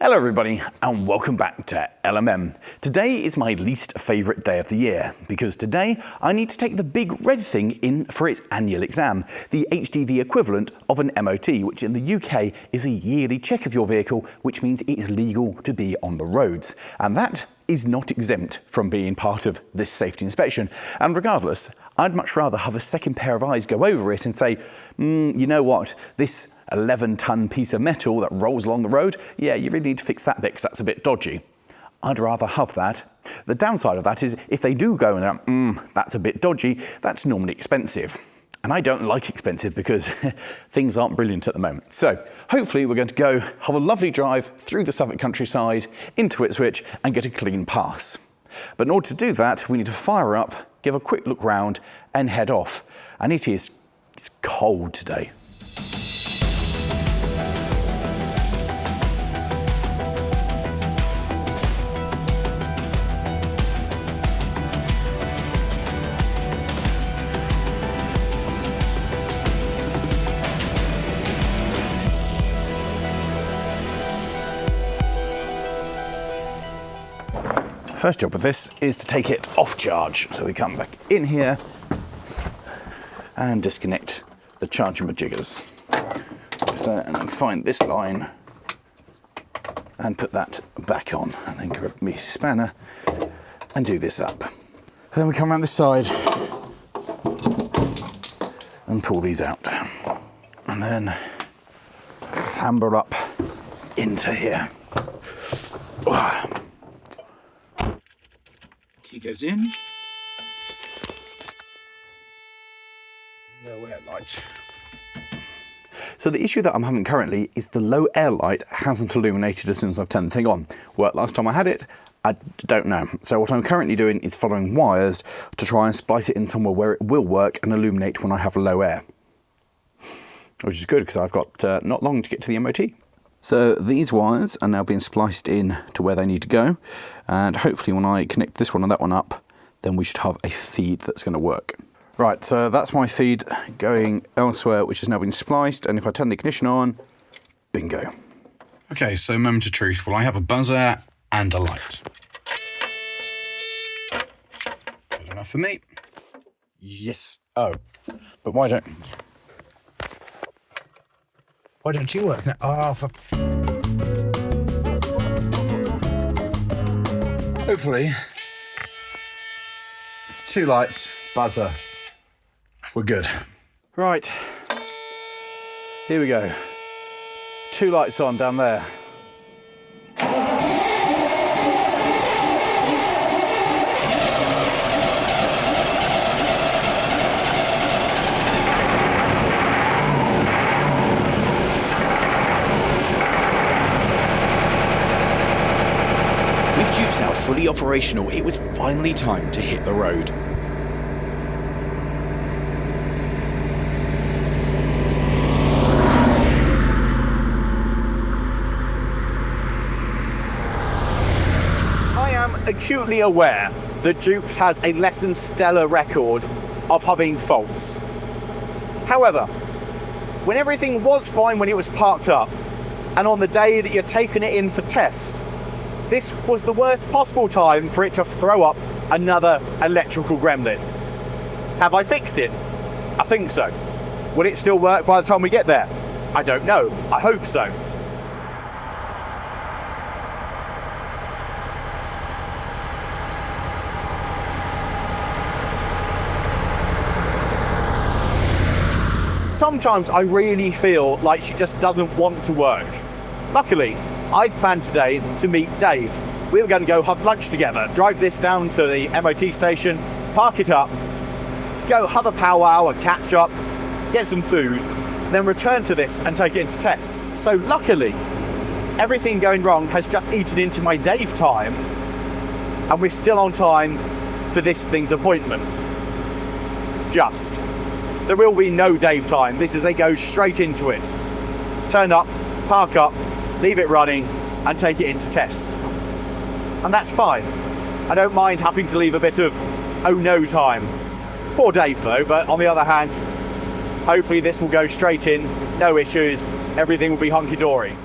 Hello everybody and welcome back to LMM. Today is my least favourite day of the year because today I need to take the big red thing in for its annual exam, the HGV equivalent of an MOT, which in the UK is a yearly check of your vehicle, which means it is legal to be on the roads. And that is not exempt from being part of this safety inspection. And regardless, I'd much rather have a second pair of eyes go over it and say, you know what, this 11-ton piece of metal that rolls along the road, yeah, you really need to fix that bit because that's a bit dodgy. I'd rather have that. The downside of that is if they do go and that's a bit dodgy, that's normally expensive. And I don't like expensive because things aren't brilliant at the moment. So hopefully we're going to go have a lovely drive through the Suffolk countryside into Ipswich and get a clean pass. But in order to do that, we need to fire up, give a quick look round and head off. And it's cold today. First job of this is to take it off charge. So we come back in here and disconnect the charging majiggers. Just there, and then find this line and put that back on. And then grab me spanner and do this up. Then we come around this side and pull these out. And then clamber up into here. Key goes in. No air light. So the issue that I'm having currently is the low air light hasn't illuminated as soon as I've turned the thing on. Worked last time I had it? I don't know. So what I'm currently doing is following wires to try and splice it in somewhere where it will work and illuminate when I have low air. Which is good because I've got not long to get to the MOT. So these wires are now being spliced in to where they need to go, and hopefully when I connect this one and that one up, then we should have a feed that's going to work. Right, so that's my feed going elsewhere, which has now been spliced, and if I turn the ignition on, bingo. Okay, so moment of truth. Well, I have a buzzer and a light. Good enough for me. Yes. Oh, but why don't you work now? Oh, Hopefully, 2 lights, buzzer. We're good. Right. Here we go. 2 lights on down there. With Jupes now fully operational, it was finally time to hit the road. I am acutely aware that Jupes has a less than stellar record of having faults. However, when everything was fine when it was parked up, and on the day that you're taking it in for test, this was the worst possible time for it to throw up another electrical gremlin. Have I fixed it? I think so. Will it still work by the time we get there? I don't know. I hope so. Sometimes I really feel like she just doesn't want to work. Luckily, I'd planned today to meet Dave. We were going to go have lunch together, drive this down to the MOT station, park it up, go have a powwow, a catch up, get some food, then return to this and take it into test. So luckily, everything going wrong has just eaten into my Dave time, and we're still on time for this thing's appointment. Just. There will be no Dave time. This is a go straight into it. Turn up, park up, leave it running, and take it into test. And that's fine. I don't mind having to leave a bit of oh no time. Poor Dave though, but on the other hand, hopefully this will go straight in, no issues, everything will be hunky-dory.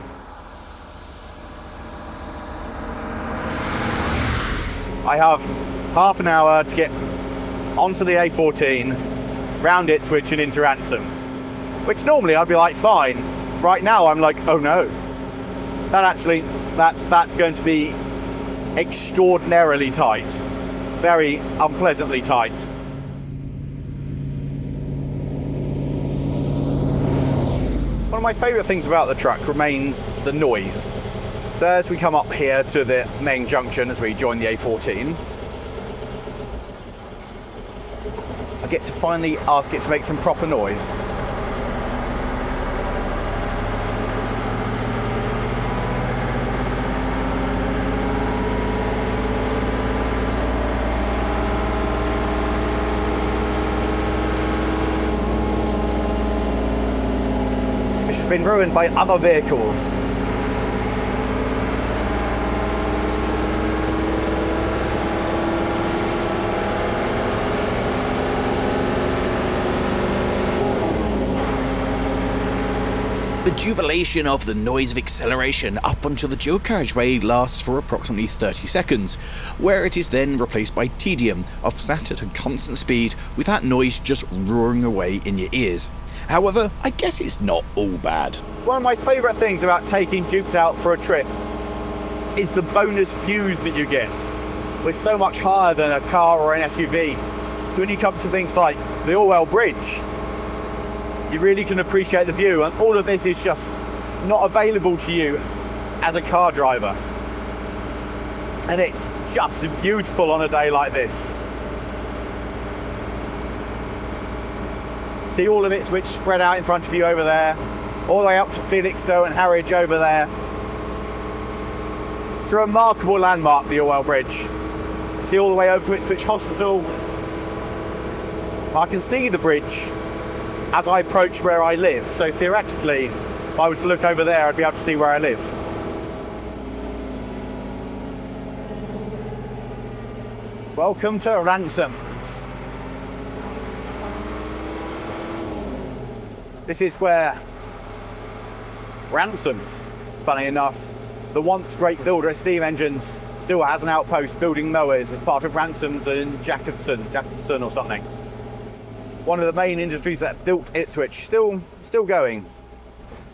I have half an hour to get onto the A14, round Ipswich and into Ransoms. Which normally I'd be like, fine. Right now I'm like, oh no. That's going to be extraordinarily tight. Very unpleasantly tight. One of my favourite things about the truck remains the noise. So as we come up here to the main junction, as we join the A14, I get to finally ask it to make some proper noise. Which has been ruined by other vehicles. The jubilation of the noise of acceleration up until the dual carriageway lasts for approximately 30 seconds, where it is then replaced by tedium of sat at a constant speed with that noise just roaring away in your ears. However, I guess it's not all bad. One of my favourite things about taking Jupes out for a trip is the bonus views that you get. We're so much higher than a car or an SUV. So when you come to things like the Orwell Bridge, you really can appreciate the view, and all of this is just not available to you as a car driver. And it's just beautiful on a day like this. See all of Ipswich spread out in front of you over there, all the way up to Felixstowe and Harwich over there. It's a remarkable landmark, the Orwell Bridge. See all the way over to Ipswich Hospital. I can see the bridge as I approach where I live, so theoretically, if I was to look over there, I'd be able to see where I live. Welcome to Ransoms. This is where Ransoms, funny enough, the once great builder of steam engines, still has an outpost building mowers as part of Ransoms and Jacobson or something. One of the main industries that built Ipswich, still going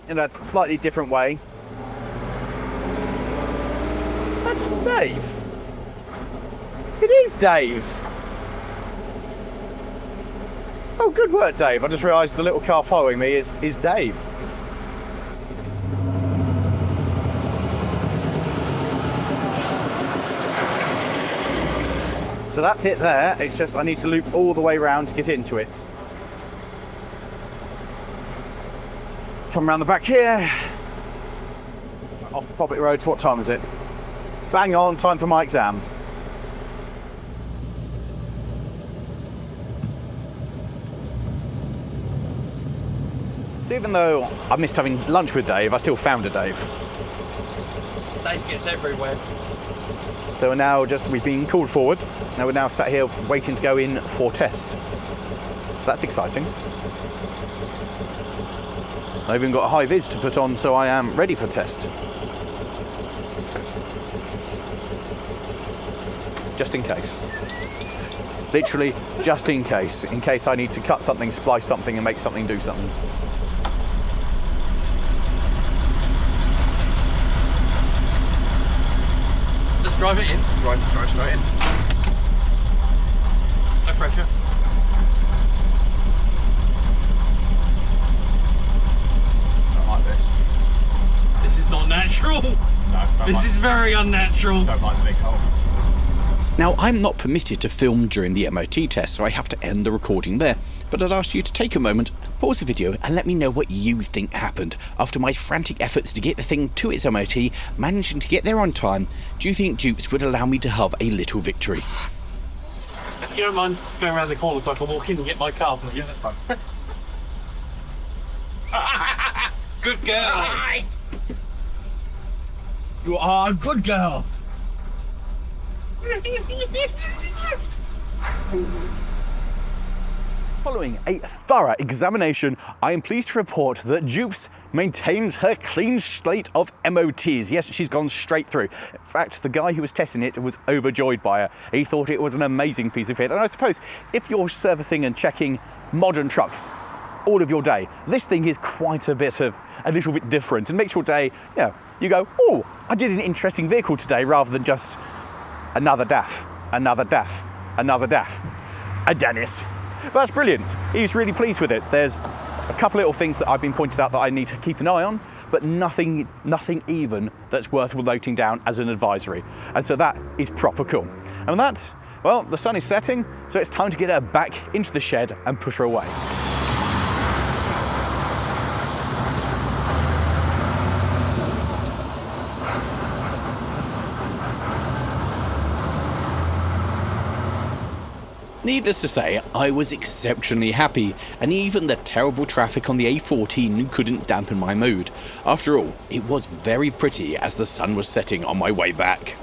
in a slightly different way. Is that Dave? It is Dave. Oh, good work, Dave. I just realised the little car following me is Dave. So that's it there. It's just I need to loop all the way around to get into it. Come around the back here. Off the public roads. What time is it? Bang on, time for my exam. So even though I missed having lunch with Dave, I still found a Dave. Dave gets everywhere. So we've been called forward. Now we're now sat here waiting to go in for test. So that's exciting. I've even got a high vis to put on, so I am ready for test. Just in case. Literally, just in case I need to cut something, splice something, and make something do something. Just drive it in. Drive straight in. No pressure. Don't like this. This is not natural. No, this is very unnatural. Don't like the big hole. Now, I'm not permitted to film during the MOT test, so I have to end the recording there, but I'd ask you to take a moment, pause the video and let me know what you think happened. After my frantic efforts to get the thing to its MOT, managing to get there on time, do you think Jupes would allow me to have a little victory? If you don't mind going around the corner so I can walk in and get my car, please. Yes, that's fine. Good girl. You are a good girl. Following a thorough examination, I am pleased to report that Jupes maintains her clean slate of MOTs. Yes, she's gone straight through. In fact, the guy who was testing it was overjoyed by her. He thought it was an amazing piece of kit. And I suppose if you're servicing and checking modern trucks all of your day, this thing is quite a little bit different and makes your day, you go, oh, I did an interesting vehicle today, rather than just another DAF, another DAF, another DAF. A Dennis. But that's brilliant. He's really pleased with it. There's a couple little things that I've been pointed out that I need to keep an eye on, but nothing even that's worth noting down as an advisory. And so that is proper cool. And with that, well, the sun is setting, so it's time to get her back into the shed and push her away. Needless to say, I was exceptionally happy, and even the terrible traffic on the A14 couldn't dampen my mood. After all, it was very pretty as the sun was setting on my way back.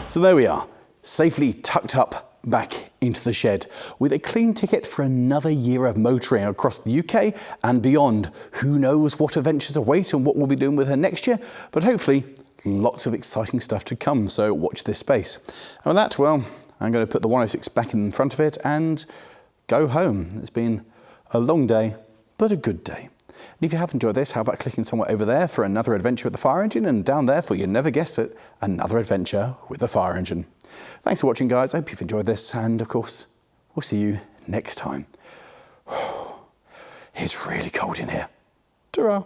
So there we are, safely tucked up back into the shed with a clean ticket for another year of motoring across the UK and beyond. Who knows what adventures await and what we'll be doing with her next year, but hopefully lots of exciting stuff to come, so watch this space. And with that, well, I'm going to put the 106 back in front of it and go home. It's been a long day, but a good day. And if you have enjoyed this, how about clicking somewhere over there for another adventure with the fire engine, and down there for, you never guessed it, another adventure with the fire engine. Thanks for watching, guys. I hope you've enjoyed this, and of course, we'll see you next time. It's really cold in here. Ta-ra.